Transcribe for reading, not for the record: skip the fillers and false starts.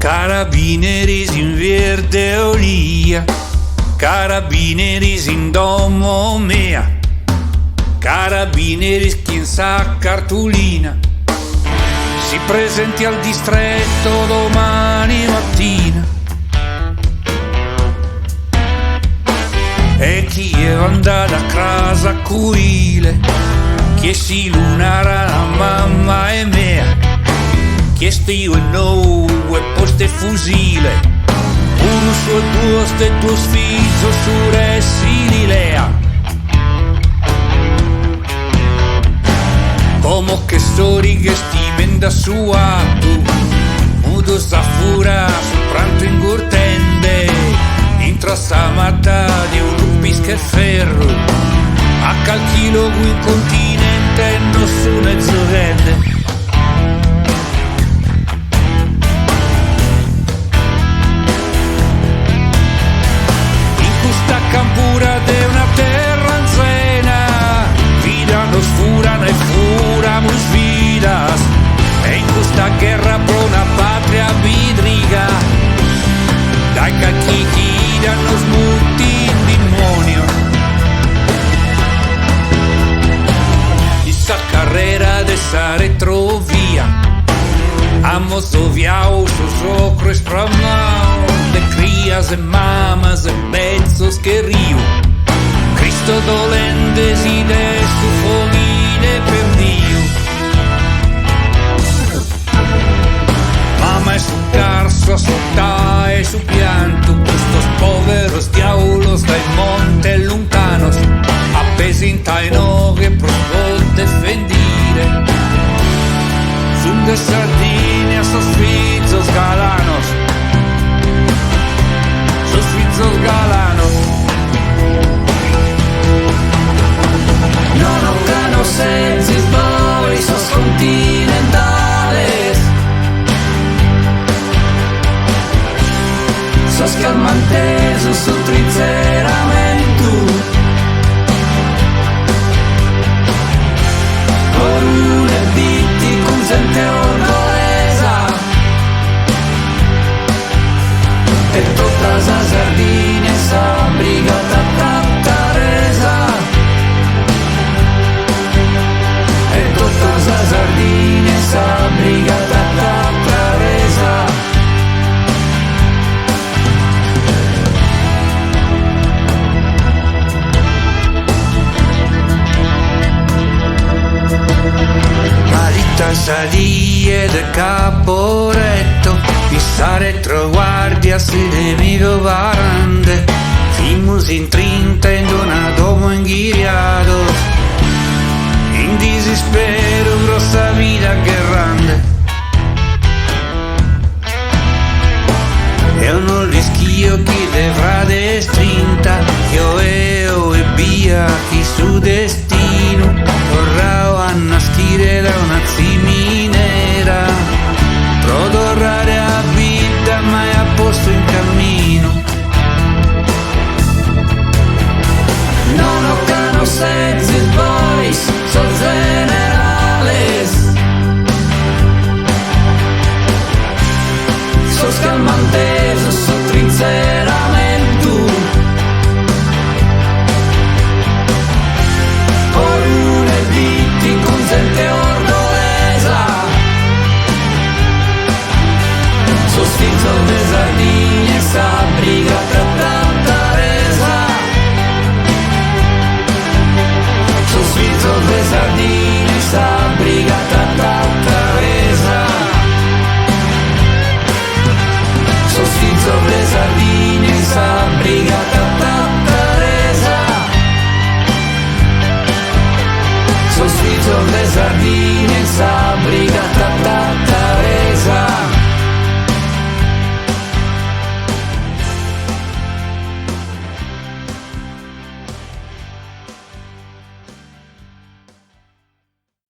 Carabineris in verde olia, carabineris in domo mea, carabineris chi sa cartolina, si presenti al distretto domani mattina. E chi è andata a casa cuile, chi si lunara la mamma e mea, chi stiu e nou e poste fusile, uno su e due sfizo su ressi lea. Como che stori che stimen da suato, mudo zafura su pranto ingurtende, intra samata di un rupische ferro, a calchilo in continente nessuno è zovende. Campura de una terra anzena, vida nos furan e furamos vidas, e in questa guerra pro una patria vidriga, dai cacchichi danno smuti in demonio. Issa carrera de sa retrovia, amo soviao su socro e stramao, de crias e mamas e bezzos che rio, Cristo dolendes ide su fogine per Dio. Mama e su carso, su ta e su pianto, questos poveros diaulos dai monte lontanos, appesi in taino che pro defendire, sun de Sardinia sos fizos galanos, sos fizos galanos. No cano sensis voi sos continentales, sos calmantesos su trinceramentu, corune bitti cum gente orgolesa, e tutta sa Sardinia sa brigata tattaresa, e tutta sa Sardinia sa brigata tattaresa. Malita salie de Caporetto, pissa retroguardia se nemico varande, fimus in 30 in una domo inghiriados, in desispero grossa vida che